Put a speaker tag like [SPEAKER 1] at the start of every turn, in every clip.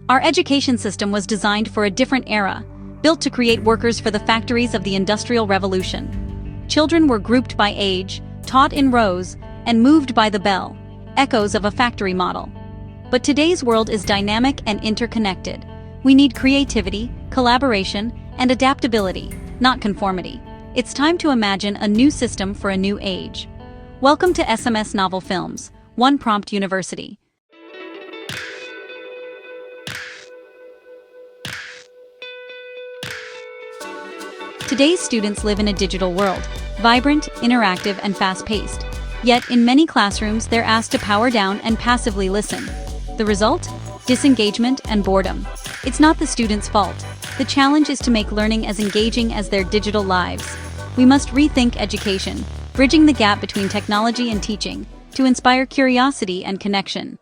[SPEAKER 1] Our education system was designed for a different era, built to create workers for the factories of the Industrial Revolution. Children were grouped by age, taught in rows, and moved by the bell, echoes of a factory model. But today's world is dynamic and interconnected. We need creativity, collaboration, and adaptability, not conformity. It's time to imagine a new system for a new age. Welcome to SMS Novel Films, One Prompt University. Today's students live in a digital world, vibrant, interactive, and fast-paced. Yet, in many classrooms, they're asked to power down and passively listen. The result? Disengagement and boredom. It's not the students' fault. The challenge is to make learning as engaging as their digital lives. We must rethink education, bridging the gap between technology and teaching, to inspire curiosity and connection.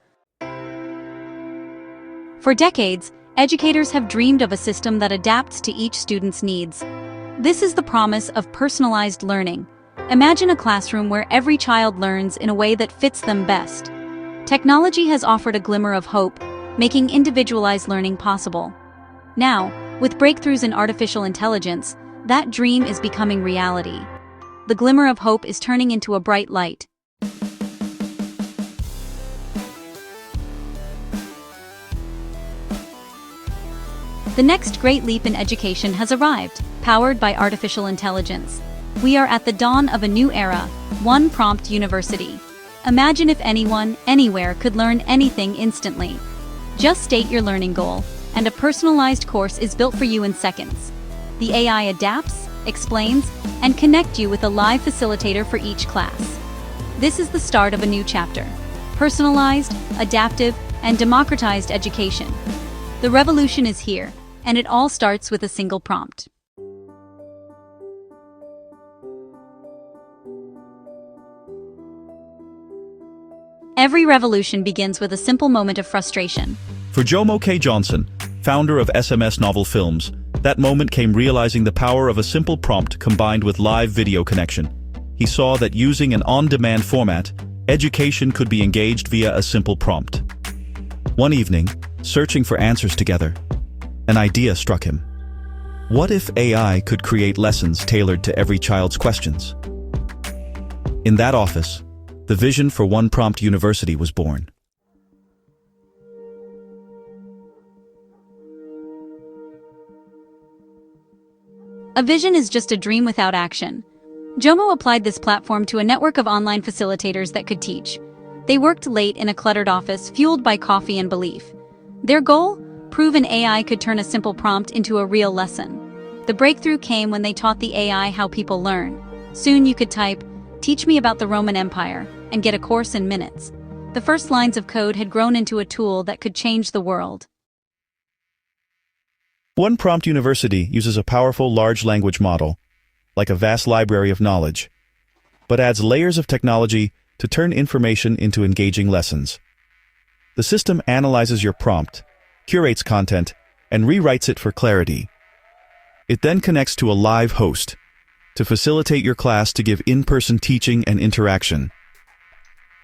[SPEAKER 1] For decades, educators have dreamed of a system that adapts to each student's needs. This is the promise of personalized learning. Imagine a classroom where every child learns in a way that fits them best. Technology has offered a glimmer of hope, making individualized learning possible. Now, with breakthroughs in artificial intelligence, that dream is becoming reality. The glimmer of hope is turning into a bright light. The next great leap in education has arrived, powered by artificial intelligence. We are at the dawn of a new era, One Prompt University. Imagine if anyone, anywhere could learn anything instantly. Just state your learning goal, and a personalized course is built for you in seconds. The AI adapts, explains, and connects you with a live facilitator for each class. This is the start of a new chapter. Personalized, adaptive, and democratized education. The revolution is here, and it all starts with a single prompt. Every revolution begins with a simple moment of frustration.
[SPEAKER 2] For Jomo K. Johnson, founder of SMS Novel Films, that moment came realizing the power of a simple prompt combined with live video connection. He saw that using an on-demand format, education could be engaged via a simple prompt. One evening, searching for answers together, an idea struck him. What if AI could create lessons tailored to every child's questions? In that office, the vision for One Prompt University was born.
[SPEAKER 1] A vision is just a dream without action. Jomo applied this platform to a network of online facilitators that could teach. They worked late in a cluttered office, fueled by coffee and belief. Their goal? Prove an AI could turn a simple prompt into a real lesson. The breakthrough came when they taught the AI how people learn. Soon you could type, "Teach me about the Roman Empire," and get a course in minutes. The first lines of code had grown into a tool that could change the world.
[SPEAKER 2] One Prompt University uses a powerful large language model, like a vast library of knowledge, but adds layers of technology to turn information into engaging lessons. The system analyzes your prompt, curates content, and rewrites it for clarity. It then connects to a live host to facilitate your class to give in-person teaching and interaction.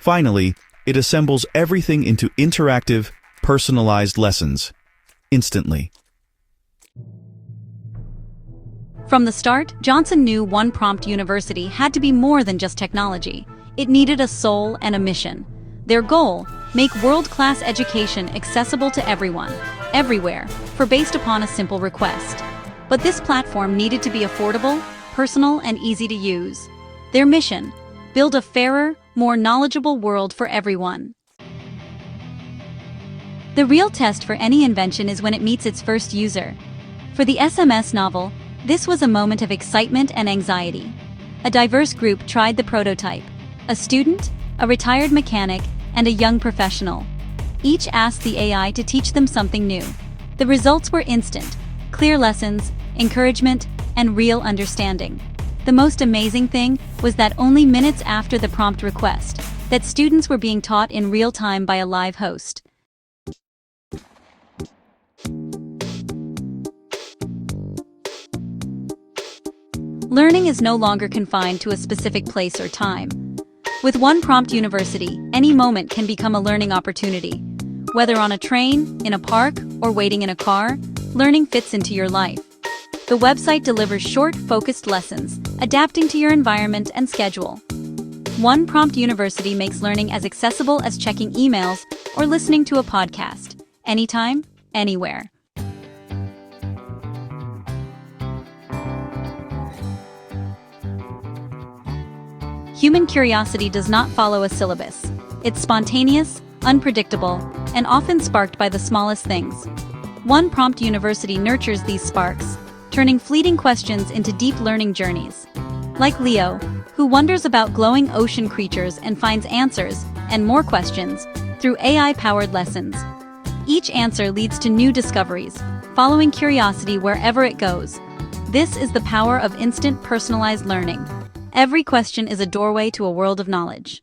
[SPEAKER 2] Finally, it assembles everything into interactive, personalized lessons, instantly.
[SPEAKER 1] From the start, Johnson knew One Prompt University had to be more than just technology. It needed a soul and a mission. Their goal? Make world-class education accessible to everyone, everywhere, for based upon a simple request. But this platform needed to be affordable, personal, and easy to use. Their mission? Build a fairer, more knowledgeable world for everyone. The real test for any invention is when it meets its first user. For the SMS novel, this was a moment of excitement and anxiety. A diverse group tried the prototype. A student, a retired mechanic, and a young professional. Each asked the AI to teach them something new. The results were instant: clear lessons, encouragement, and real understanding. The most amazing thing was that only minutes after the prompt request, that students were being taught in real time by a live host. Learning is no longer confined to a specific place or time. With One Prompt University, any moment can become a learning opportunity. Whether on a train, in a park, or waiting in a car, learning fits into your life. The website delivers short, focused lessons, adapting to your environment and schedule. One Prompt University makes learning as accessible as checking emails or listening to a podcast, anytime, anywhere. Human curiosity does not follow a syllabus. It's spontaneous, unpredictable, and often sparked by the smallest things. One Prompt University nurtures these sparks, turning fleeting questions into deep learning journeys. Like Leo, who wonders about glowing ocean creatures and finds answers, and more questions, through AI-powered lessons. Each answer leads to new discoveries, following curiosity wherever it goes. This is the power of instant personalized learning. Every question is a doorway to a world of knowledge.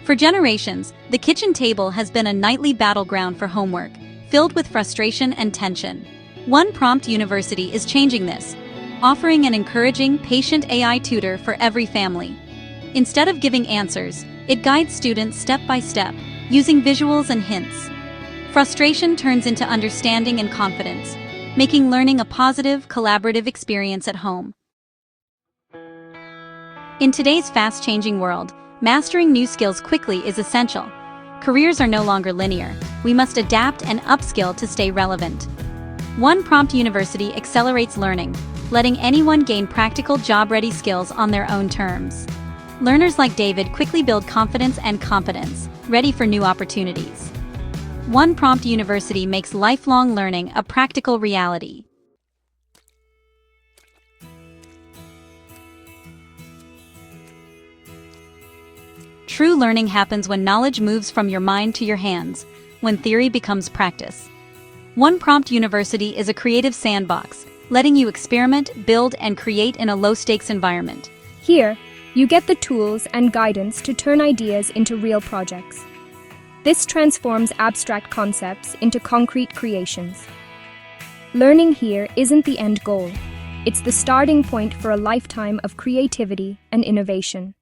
[SPEAKER 1] For generations, the kitchen table has been a nightly battleground for homework, filled with frustration and tension. One Prompt University is changing this, offering an encouraging, patient AI tutor for every family. Instead of giving answers, it guides students step by step, using visuals and hints. Frustration turns into understanding and confidence, making learning a positive, collaborative experience at home. In today's fast-changing world, mastering new skills quickly is essential. Careers are no longer linear. We must adapt and upskill to stay relevant. One Prompt University accelerates learning, letting anyone gain practical job-ready skills on their own terms. Learners like David quickly build confidence and competence, ready for new opportunities. One Prompt University makes lifelong learning a practical reality. True learning happens when knowledge moves from your mind to your hands, when theory becomes practice. One Prompt University is a creative sandbox, letting you experiment, build, and create in a low-stakes environment.
[SPEAKER 3] Here, you get the tools and guidance to turn ideas into real projects. This transforms abstract concepts into concrete creations. Learning here isn't the end goal. It's the starting point for a lifetime of creativity and innovation.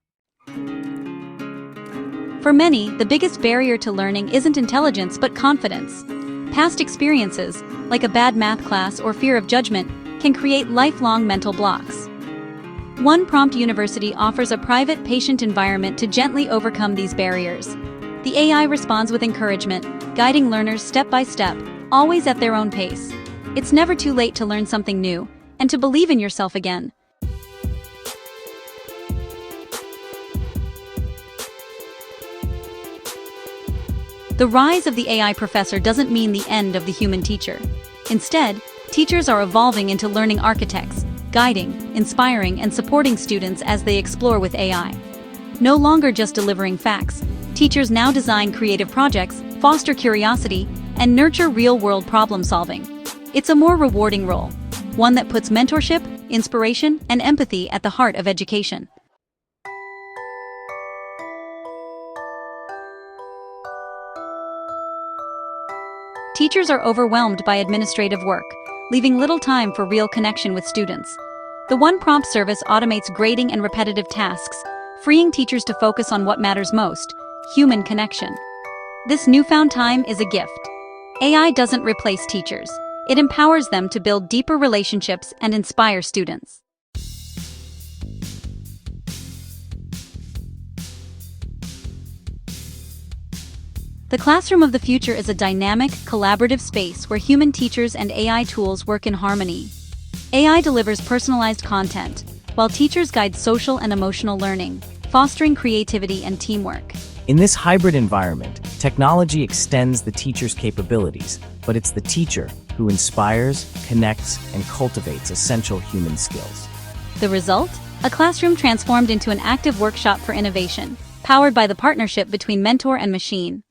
[SPEAKER 1] For many, the biggest barrier to learning isn't intelligence but confidence. Past experiences, like a bad math class or fear of judgment, can create lifelong mental blocks. One Prompt University offers a private, patient environment to gently overcome these barriers. The AI responds with encouragement, guiding learners step by step, always at their own pace. It's never too late to learn something new, and to believe in yourself again. The rise of the AI professor doesn't mean the end of the human teacher. Instead, teachers are evolving into learning architects, guiding, inspiring, and supporting students as they explore with AI. No longer just delivering facts, teachers now design creative projects, foster curiosity, and nurture real-world problem-solving. It's a more rewarding role, one that puts mentorship, inspiration, and empathy at the heart of education. Teachers are overwhelmed by administrative work, leaving little time for real connection with students. The One Prompt service automates grading and repetitive tasks, freeing teachers to focus on what matters most: human connection. This newfound time is a gift. AI doesn't replace teachers. It empowers them to build deeper relationships and inspire students. The classroom of the future is a dynamic, collaborative space where human teachers and AI tools work in harmony. AI delivers personalized content, while teachers guide social and emotional learning, fostering creativity and teamwork.
[SPEAKER 4] In this hybrid environment, technology extends the teacher's capabilities, but it's the teacher who inspires, connects, and cultivates essential human skills.
[SPEAKER 1] The result? A classroom transformed into an active workshop for innovation, powered by the partnership between mentor and machine.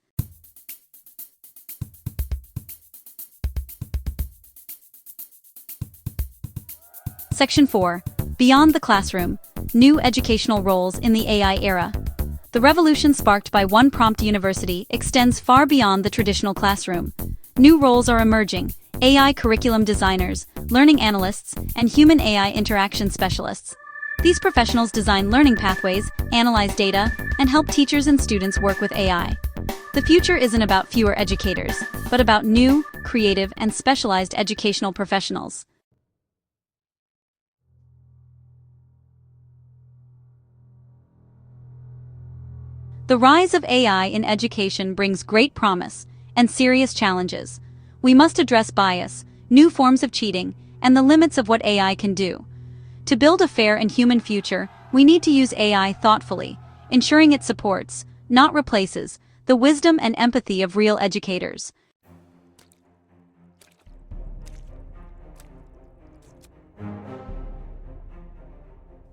[SPEAKER 1] Section 4. Beyond the classroom, new educational roles in the AI era. The revolution sparked by One Prompt University extends far beyond the traditional classroom. New roles are emerging: AI curriculum designers, learning analysts, and human AI interaction specialists. These professionals design learning pathways, analyze data, and help teachers and students work with AI. The future isn't about fewer educators, but about new, creative, and specialized educational professionals. The rise of AI in education brings great promise and serious challenges. We must address bias, new forms of cheating, and the limits of what AI can do. To build a fair and human future, we need to use AI thoughtfully, ensuring it supports, not replaces, the wisdom and empathy of real educators.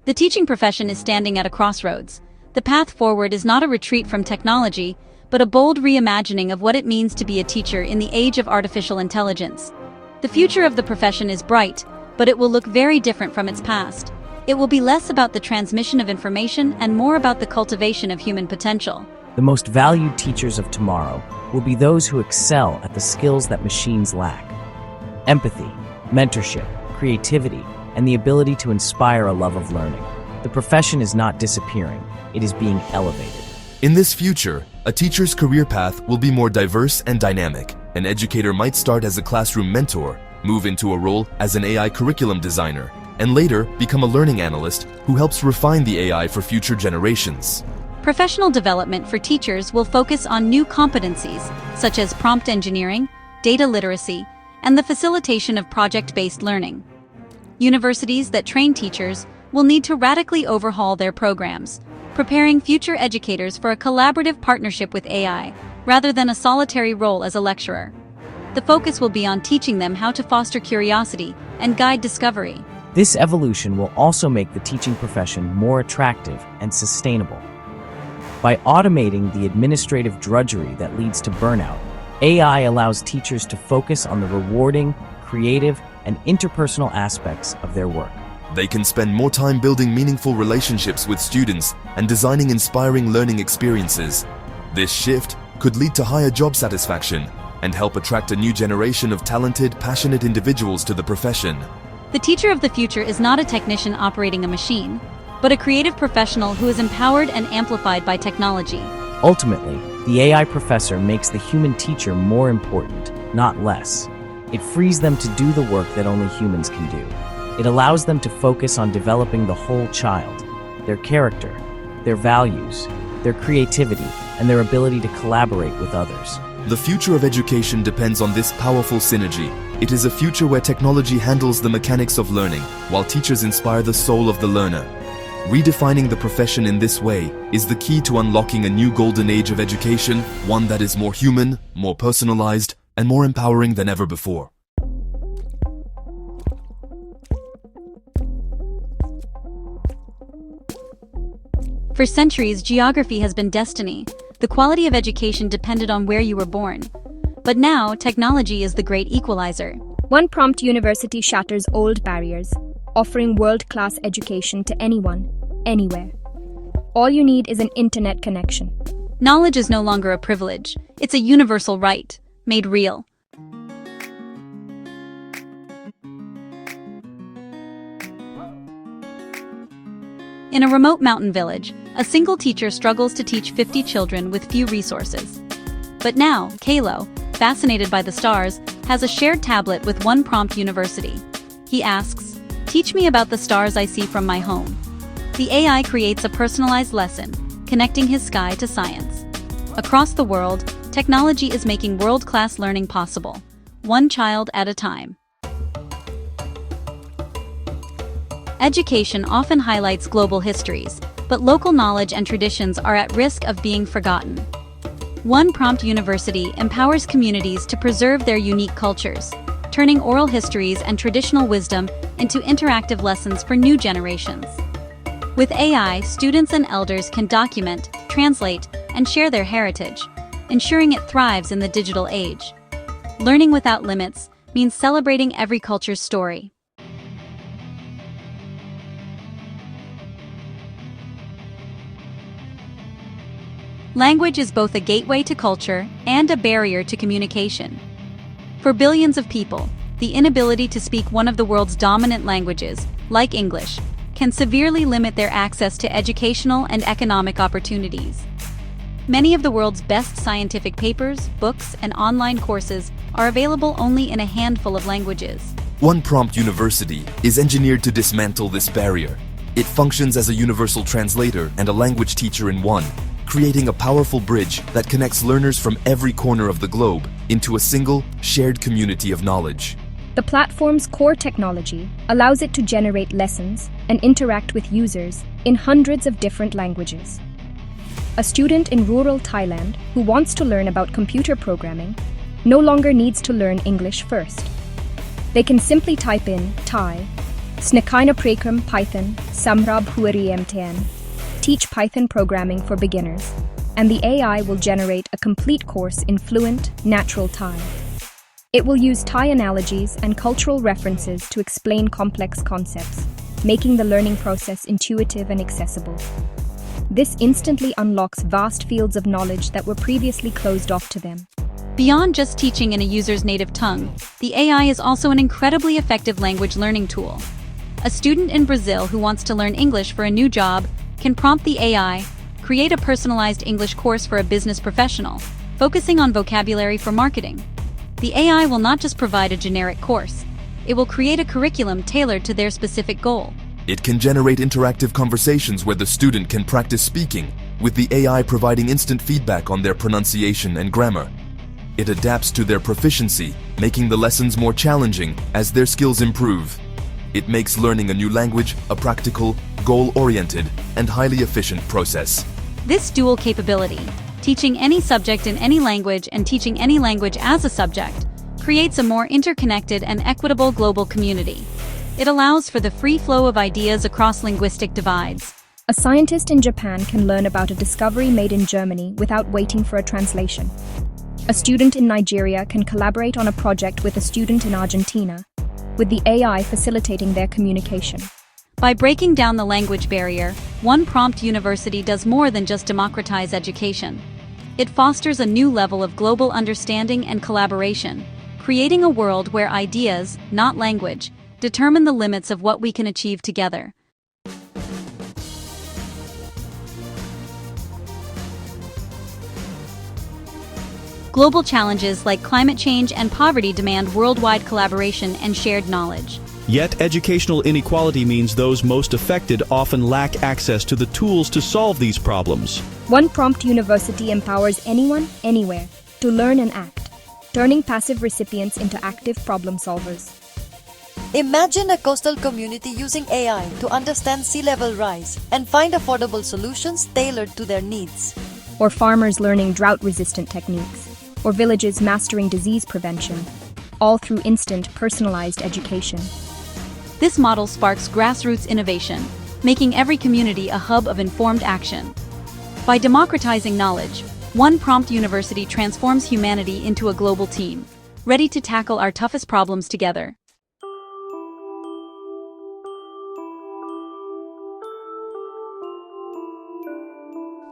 [SPEAKER 1] The teaching profession is standing at a crossroads. The path forward is not a retreat from technology, but a bold reimagining of what it means to be a teacher in the age of artificial intelligence. The future of the profession is bright, but it will look very different from its past. It will be less about the transmission of information and more about the cultivation of human potential.
[SPEAKER 4] The most valued teachers of tomorrow will be those who excel at the skills that machines lack: empathy, mentorship, creativity, and the ability to inspire a love of learning. The profession is not disappearing, it is being elevated.
[SPEAKER 5] In this future, a teacher's career path will be more diverse and dynamic. An educator might start as a classroom mentor, move into a role as an AI curriculum designer, and later become a learning analyst who helps refine the AI for future generations.
[SPEAKER 1] Professional development for teachers will focus on new competencies, such as prompt engineering, data literacy, and the facilitation of project-based learning. Universities that train teachers will need to radically overhaul their programs, preparing future educators for a collaborative partnership with AI, rather than a solitary role as a lecturer. The focus will be on teaching them how to foster curiosity and guide discovery.
[SPEAKER 4] This evolution will also make the teaching profession more attractive and sustainable. By automating the administrative drudgery that leads to burnout, AI allows teachers to focus on the rewarding, creative, and interpersonal aspects of their work.
[SPEAKER 5] They can spend more time building meaningful relationships with students and designing inspiring learning experiences. This shift could lead to higher job satisfaction and help attract a new generation of talented, passionate individuals to the profession.
[SPEAKER 1] The teacher of the future is not a technician operating a machine, but a creative professional who is empowered and amplified by technology.
[SPEAKER 4] Ultimately, the AI professor makes the human teacher more important, not less. It frees them to do the work that only humans can do. It allows them to focus on developing the whole child, their character, their values, their creativity, and their ability to collaborate with others.
[SPEAKER 5] The future of education depends on this powerful synergy. It is a future where technology handles the mechanics of learning, while teachers inspire the soul of the learner. Redefining the profession in this way is the key to unlocking a new golden age of education, one that is more human, more personalized, and more empowering than ever before.
[SPEAKER 1] For centuries, geography has been destiny. The quality of education depended on where you were born. But now, technology is the great equalizer.
[SPEAKER 3] One prompt university shatters old barriers, offering world-class education to anyone, anywhere. All you need is an internet connection.
[SPEAKER 1] Knowledge is no longer a privilege. It's a universal right, made real. In a remote mountain village, a single teacher struggles to teach 50 children with few resources. But now, Kalo, fascinated by the stars, has a shared tablet with one prompt university. He asks, "Teach me about the stars I see from my home." The AI creates a personalized lesson, connecting his sky to science. Across the world, technology is making world-class learning possible, one child at a time. Education often highlights global histories, but local knowledge and traditions are at risk of being forgotten. One Prompt University empowers communities to preserve their unique cultures, turning oral histories and traditional wisdom into interactive lessons for new generations. With AI, students and elders can document, translate, and share their heritage, ensuring it thrives in the digital age. Learning without limits means celebrating every culture's story. Language is both a gateway to culture and a barrier to communication. For billions of people, the inability to speak one of the world's dominant languages, like English, can severely limit their access to educational and economic opportunities. Many of the world's best scientific papers, books, and online courses are available only in a handful of languages.
[SPEAKER 5] One Prompt University is engineered to dismantle this barrier. It functions as a universal translator and a language teacher in one, creating a powerful bridge that connects learners from every corner of the globe into a single, shared community of knowledge.
[SPEAKER 3] The platform's core technology allows it to generate lessons and interact with users in hundreds of different languages. A student in rural Thailand who wants to learn about computer programming no longer needs to learn English first. They can simply type in Thai, Snakaina Prekram Python, Samrab Huari MTN, teach Python programming for beginners, and the AI will generate a complete course in fluent, natural Thai. It will use Thai analogies and cultural references to explain complex concepts, making the learning process intuitive and accessible. This instantly unlocks vast fields of knowledge that were previously closed off to them.
[SPEAKER 1] Beyond just teaching in a user's native tongue, the AI is also an incredibly effective language learning tool. A student in Brazil who wants to learn English for a new job can prompt the AI, create a personalized English course for a business professional, focusing on vocabulary for marketing. The AI will not just provide a generic course, it will create a curriculum tailored to their specific goal.
[SPEAKER 5] It can generate interactive conversations where the student can practice speaking, with the AI providing instant feedback on their pronunciation and grammar. It adapts to their proficiency, making the lessons more challenging as their skills improve. It makes learning a new language a practical, goal-oriented, and highly efficient process.
[SPEAKER 1] This dual capability, teaching any subject in any language and teaching any language as a subject, creates a more interconnected and equitable global community. It allows for the free flow of ideas across linguistic divides.
[SPEAKER 3] A scientist in Japan can learn about a discovery made in Germany without waiting for a translation. A student in Nigeria can collaborate on a project with a student in Argentina, with the AI facilitating their communication.
[SPEAKER 1] By breaking down the language barrier, One Prompt University does more than just democratize education. It fosters a new level of global understanding and collaboration, creating a world where ideas, not language, determine the limits of what we can achieve together. Global challenges like climate change and poverty demand worldwide collaboration and shared knowledge.
[SPEAKER 2] Yet, educational inequality means those most affected often lack access to the tools to solve these problems.
[SPEAKER 3] One Prompt University empowers anyone, anywhere, to learn and act, turning passive recipients into active problem solvers.
[SPEAKER 6] Imagine a coastal community using AI to understand sea level rise and find affordable solutions tailored to their needs.
[SPEAKER 3] Or farmers learning drought-resistant techniques, or villages mastering disease prevention, all through instant, personalized education.
[SPEAKER 1] This model sparks grassroots innovation, making every community a hub of informed action. By democratizing knowledge, One Prompt University transforms humanity into a global team, ready to tackle our toughest problems together.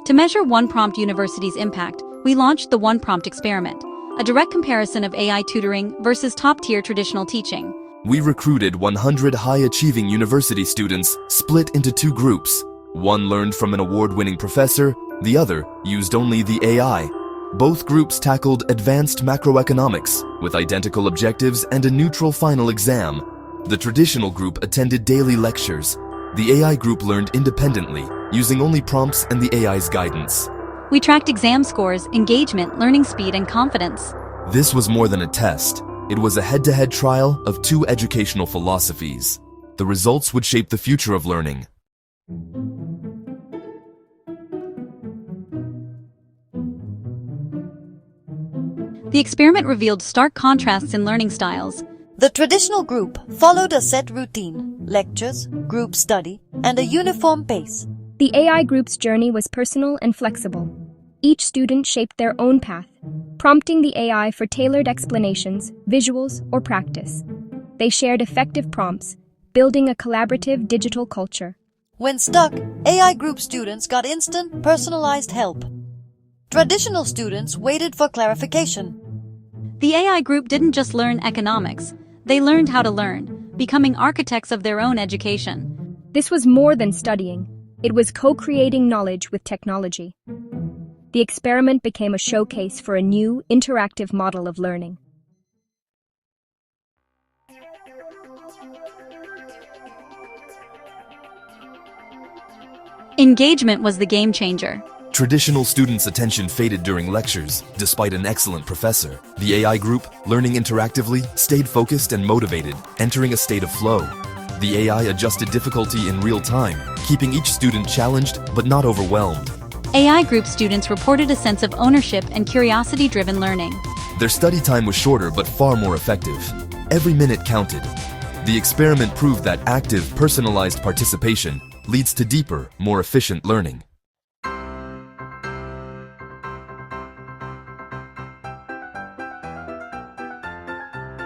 [SPEAKER 1] To measure One Prompt University's impact, we launched the One Prompt Experiment, a direct comparison of AI tutoring versus top-tier traditional teaching.
[SPEAKER 5] We recruited 100 high-achieving university students split into two groups. One learned from an award-winning professor, the other used only the AI. Both groups tackled advanced macroeconomics with identical objectives and a neutral final exam. The traditional group attended daily lectures. The AI group learned independently, using only prompts and the AI's guidance.
[SPEAKER 1] We tracked exam scores, engagement, learning speed, and confidence.
[SPEAKER 5] This was more than a test. It was a head-to-head trial of two educational philosophies. The results would shape the future of learning.
[SPEAKER 1] The experiment revealed stark contrasts in learning styles.
[SPEAKER 6] The traditional group followed a set routine, lectures, group study, and a uniform pace.
[SPEAKER 3] The AI group's journey was personal and flexible. Each student shaped their own path, prompting the AI for tailored explanations, visuals, or practice. They shared effective prompts, building a collaborative digital culture.
[SPEAKER 6] When stuck, AI group students got instant, personalized help. Traditional students waited for clarification.
[SPEAKER 1] The AI group didn't just learn economics, they learned how to learn, becoming architects of their own education.
[SPEAKER 3] This was more than studying. It was co-creating knowledge with technology. The experiment became a showcase for a new, interactive model of learning.
[SPEAKER 1] Engagement was the game changer.
[SPEAKER 5] Traditional students' attention faded during lectures, despite an excellent professor. The AI group, learning interactively, stayed focused and motivated, entering a state of flow. The AI adjusted difficulty in real time, keeping each student challenged but not overwhelmed.
[SPEAKER 1] AI group students reported a sense of ownership and curiosity-driven learning.
[SPEAKER 5] Their study time was shorter but far more effective. Every minute counted. The experiment proved that active, personalized participation leads to deeper, more efficient learning.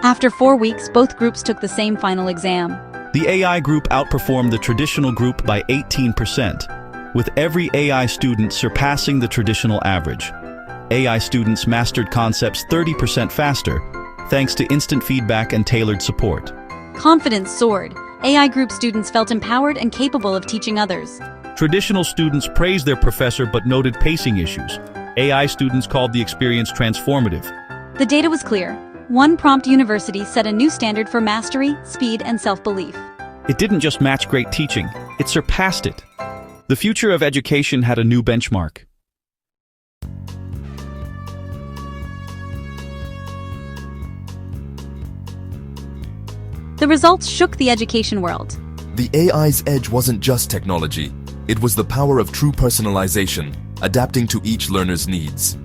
[SPEAKER 1] After 4 weeks, both groups took the same final exam.
[SPEAKER 2] The AI group outperformed the traditional group by 18%, with every AI student surpassing the traditional average. AI students mastered concepts 30% faster, thanks to instant feedback and tailored support.
[SPEAKER 1] Confidence soared. AI group students felt empowered and capable of teaching others.
[SPEAKER 2] Traditional students praised their professor but noted pacing issues. AI students called the experience transformative.
[SPEAKER 1] The data was clear. One Prompt University set a new standard for mastery, speed, and self-belief.
[SPEAKER 2] It didn't just match great teaching, it surpassed it. The future of education had a new benchmark.
[SPEAKER 1] The results shook the education world.
[SPEAKER 5] The AI's edge wasn't just technology. It was the power of true personalization, adapting to each learner's needs.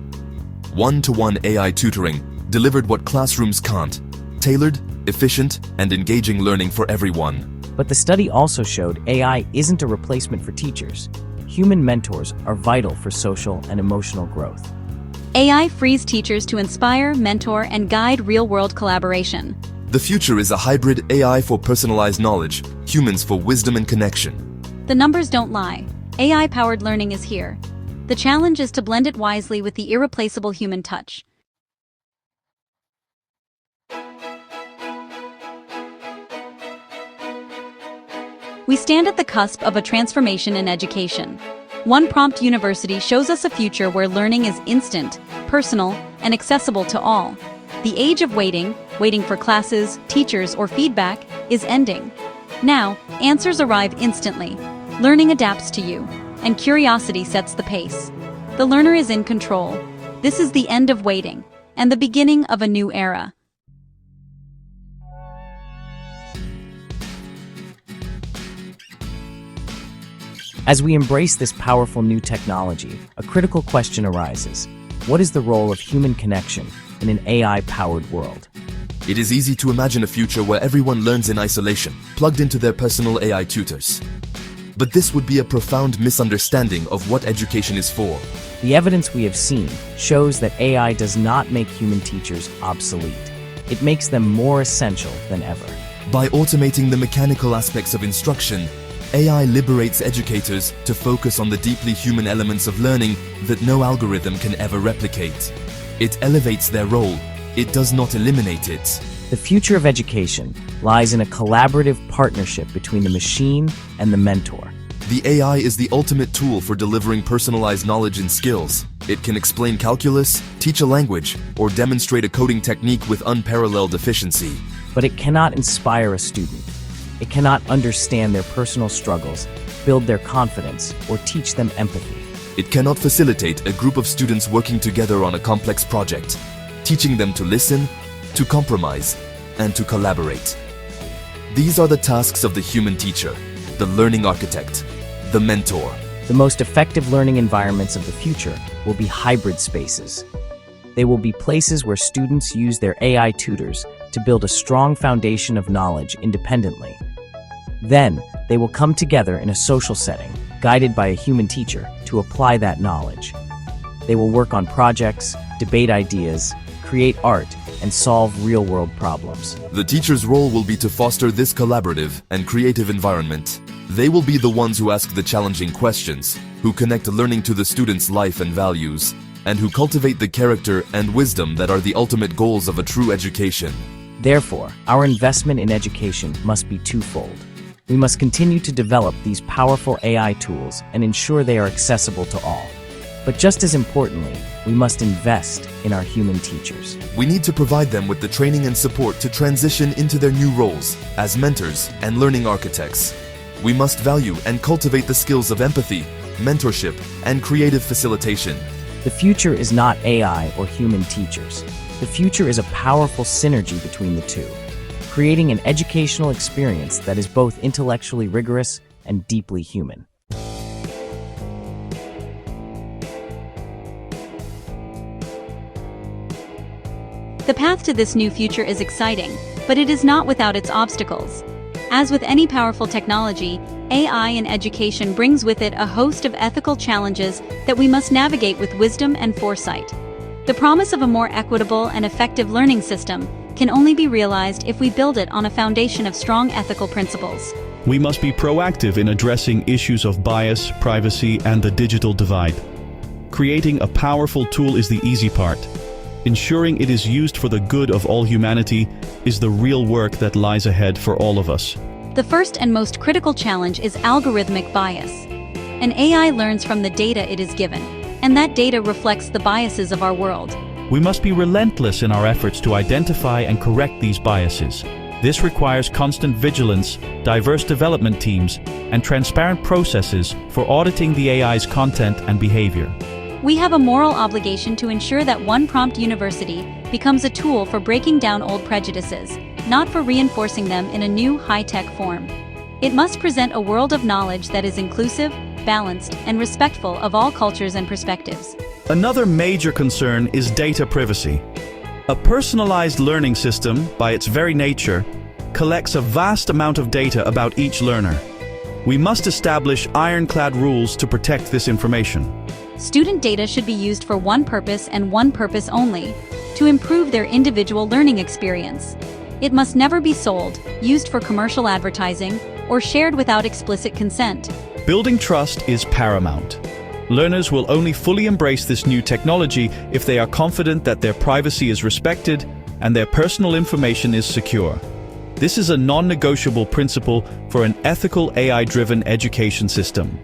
[SPEAKER 5] One-to-one AI tutoring delivered what classrooms can't: tailored, efficient, and engaging learning for everyone.
[SPEAKER 4] But the study also showed AI isn't a replacement for teachers. Human mentors are vital for social and emotional growth.
[SPEAKER 1] AI frees teachers to inspire, mentor, and guide real-world collaboration.
[SPEAKER 5] The future is a hybrid: AI for personalized knowledge, humans for wisdom and connection.
[SPEAKER 1] The numbers don't lie. AI-powered learning is here. The challenge is to blend it wisely with the irreplaceable human touch. We stand at the cusp of a transformation in education. One Prompt University shows us a future where learning is instant, personal, and accessible to all. The age of waiting for classes, teachers, or feedback, is ending. Now, answers arrive instantly. Learning adapts to you, and curiosity sets the pace. The learner is in control. This is the end of waiting, and the beginning of a new era.
[SPEAKER 4] As we embrace this powerful new technology, a critical question arises. What is the role of human connection in an AI-powered world?
[SPEAKER 5] It is easy to imagine a future where everyone learns in isolation, plugged into their personal AI tutors. But this would be a profound misunderstanding of what education is for.
[SPEAKER 4] The evidence we have seen shows that AI does not make human teachers obsolete. It makes them more essential than ever.
[SPEAKER 5] By automating the mechanical aspects of instruction, AI liberates educators to focus on the deeply human elements of learning that no algorithm can ever replicate. It elevates their role. It does not eliminate it.
[SPEAKER 4] The future of education lies in a collaborative partnership between the machine and the mentor.
[SPEAKER 5] The AI is the ultimate tool for delivering personalized knowledge and skills. It can explain calculus, teach a language, or demonstrate a coding technique with unparalleled efficiency.
[SPEAKER 4] But it cannot inspire a student. It cannot understand their personal struggles, build their confidence, or teach them empathy.
[SPEAKER 5] It cannot facilitate a group of students working together on a complex project, teaching them to listen, to compromise, and to collaborate. These are the tasks of the human teacher, the learning architect, the mentor.
[SPEAKER 4] The most effective learning environments of the future will be hybrid spaces. They will be places where students use their AI tutors to build a strong foundation of knowledge independently. Then, they will come together in a social setting, guided by a human teacher, to apply that knowledge. They will work on projects, debate ideas, create art, and solve real-world problems.
[SPEAKER 5] The teacher's role will be to foster this collaborative and creative environment. They will be the ones who ask the challenging questions, who connect learning to the student's life and values, and who cultivate the character and wisdom that are the ultimate goals of a true education.
[SPEAKER 4] Therefore, our investment in education must be twofold. We must continue to develop these powerful AI tools and ensure they are accessible to all. But just as importantly, we must invest in our human teachers.
[SPEAKER 5] We need to provide them with the training and support to transition into their new roles as mentors and learning architects. We must value and cultivate the skills of empathy, mentorship, and creative facilitation.
[SPEAKER 4] The future is not AI or human teachers. The future is a powerful synergy between the two, creating an educational experience that is both intellectually rigorous and deeply human.
[SPEAKER 1] The path to this new future is exciting, but it is not without its obstacles. As with any powerful technology, AI in education brings with it a host of ethical challenges that we must navigate with wisdom and foresight. The promise of a more equitable and effective learning system can only be realized if we build it on a foundation of strong ethical principles.
[SPEAKER 2] We must be proactive in addressing issues of bias, privacy, and the digital divide. Creating a powerful tool is the easy part. Ensuring it is used for the good of all humanity is the real work that lies ahead for all of us.
[SPEAKER 1] The first and most critical challenge is algorithmic bias. An AI learns from the data it is given, and that data reflects the biases of our world.
[SPEAKER 2] We must be relentless in our efforts to identify and correct these biases. This requires constant vigilance, diverse development teams, and transparent processes for auditing the AI's content and behavior.
[SPEAKER 1] We have a moral obligation to ensure that One Prompt University becomes a tool for breaking down old prejudices, not for reinforcing them in a new high-tech form. It must present a world of knowledge that is inclusive, balanced, and respectful of all cultures and perspectives.
[SPEAKER 2] Another major concern is data privacy. A personalized learning system, by its very nature, collects a vast amount of data about each learner. We must establish ironclad rules to protect this information.
[SPEAKER 1] Student data should be used for one purpose and one purpose only, to improve their individual learning experience. It must never be sold, used for commercial advertising, or shared without explicit consent.
[SPEAKER 2] Building trust is paramount. Learners will only fully embrace this new technology if they are confident that their privacy is respected and their personal information is secure. This is a non-negotiable principle for an ethical AI-driven education system.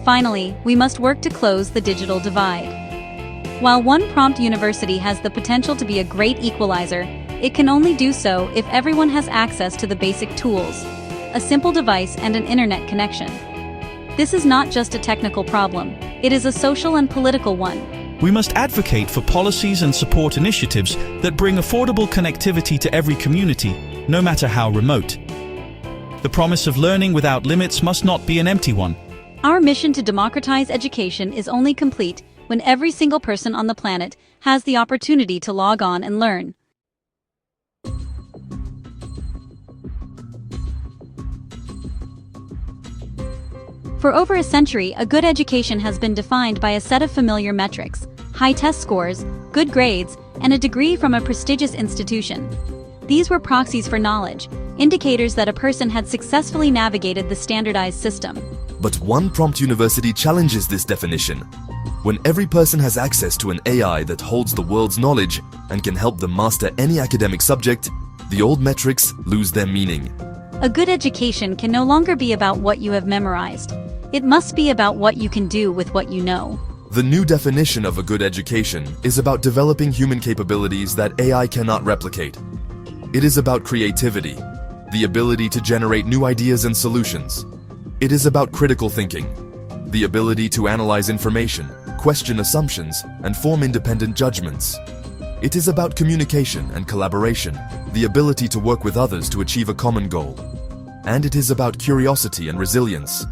[SPEAKER 1] Finally, we must work to close the digital divide. While One Prompt University has the potential to be a great equalizer, it can only do so if everyone has access to the basic tools, a simple device and an internet connection. This is not just a technical problem, it is a social and political one.
[SPEAKER 2] We must advocate for policies and support initiatives that bring affordable connectivity to every community, no matter how remote. The promise of learning without limits must not be an empty one.
[SPEAKER 1] Our mission to democratize education is only complete when every single person on the planet has the opportunity to log on and learn. For over a century, a good education has been defined by a set of familiar metrics: high test scores, good grades, and a degree from a prestigious institution. These were proxies for knowledge, indicators that a person had successfully navigated the standardized system.
[SPEAKER 5] But One Prompt University challenges this definition. When every person has access to an AI that holds the world's knowledge and can help them master any academic subject, the old metrics lose their meaning.
[SPEAKER 1] A good education can no longer be about what you have memorized. It must be about what you can do with what you know.
[SPEAKER 5] The new definition of a good education is about developing human capabilities that AI cannot replicate. It is about creativity, the ability to generate new ideas and solutions. It is about critical thinking, the ability to analyze information, question assumptions, and form independent judgments. It is about communication and collaboration, the ability to work with others to achieve a common goal. And it is about curiosity and resilience,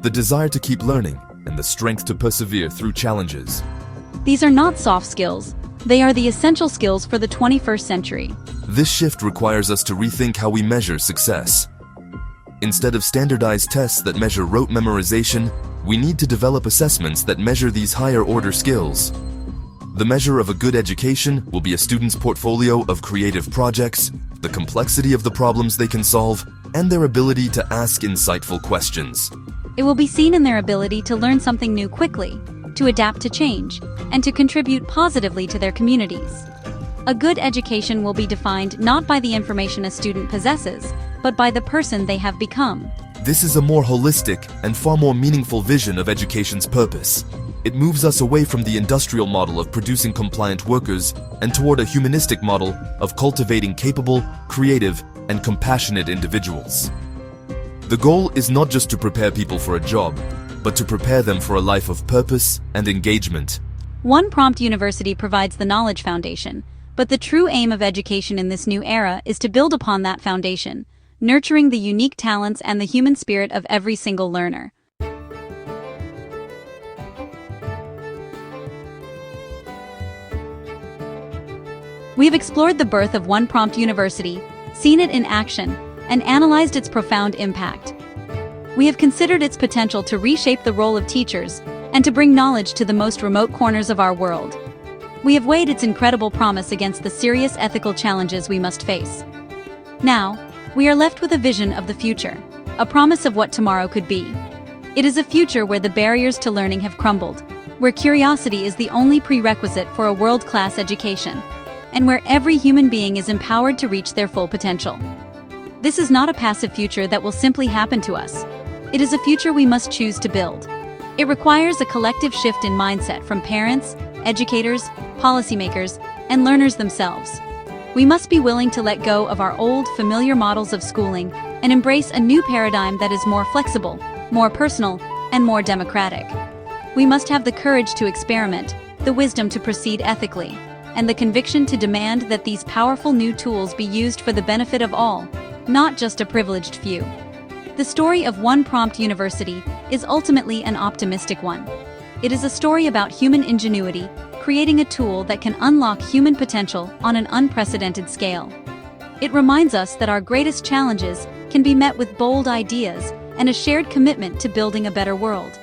[SPEAKER 5] the desire to keep learning and the strength to persevere through challenges.
[SPEAKER 1] These are not soft skills. They are the essential skills for the 21st century.
[SPEAKER 5] This shift requires us to rethink how we measure success. Instead of standardized tests that measure rote memorization, we need to develop assessments that measure these higher-order skills. The measure of a good education will be a student's portfolio of creative projects, the complexity of the problems they can solve, and their ability to ask insightful questions.
[SPEAKER 1] It will be seen in their ability to learn something new quickly, to adapt to change, and to contribute positively to their communities. A good education will be defined not by the information a student possesses, but by the person they have become.
[SPEAKER 5] This is a more holistic and far more meaningful vision of education's purpose. It moves us away from the industrial model of producing compliant workers and toward a humanistic model of cultivating capable, creative, and compassionate individuals. The goal is not just to prepare people for a job, but to prepare them for a life of purpose and engagement.
[SPEAKER 1] One Prompt University provides the knowledge foundation, but the true aim of education in this new era is to build upon that foundation, nurturing the unique talents and the human spirit of every single learner. We have explored the birth of One Prompt University, seen it in action, and analyzed its profound impact. We have considered its potential to reshape the role of teachers and to bring knowledge to the most remote corners of our world. We have weighed its incredible promise against the serious ethical challenges we must face. Now, we are left with a vision of the future, a promise of what tomorrow could be. It is a future where the barriers to learning have crumbled, where curiosity is the only prerequisite for a world-class education, and where every human being is empowered to reach their full potential. This is not a passive future that will simply happen to us. It is a future we must choose to build. It requires a collective shift in mindset from parents, educators, policymakers, and learners themselves. We must be willing to let go of our old, familiar models of schooling and embrace a new paradigm that is more flexible, more personal, and more democratic. We must have the courage to experiment, the wisdom to proceed ethically, and the conviction to demand that these powerful new tools be used for the benefit of all, not just a privileged few. The story of One Prompt University is ultimately an optimistic one. It is a story about human ingenuity, creating a tool that can unlock human potential on an unprecedented scale. It reminds us that our greatest challenges can be met with bold ideas and a shared commitment to building a better world.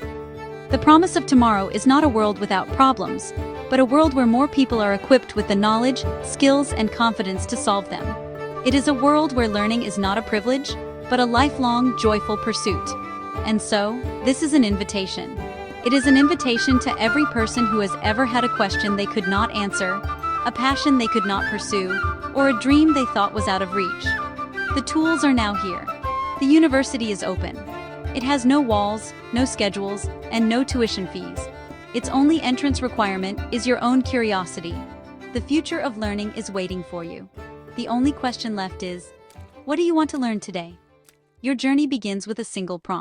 [SPEAKER 1] The promise of tomorrow is not a world without problems, but a world where more people are equipped with the knowledge, skills, and confidence to solve them. It is a world where learning is not a privilege, but a lifelong, joyful pursuit. And so, this is an invitation. It is an invitation to every person who has ever had a question they could not answer, a passion they could not pursue, or a dream they thought was out of reach. The tools are now here. The university is open. It has no walls, no schedules, and no tuition fees. Its only entrance requirement is your own curiosity. The future of learning is waiting for you. The only question left is, what do you want to learn today? Your journey begins with a single prompt.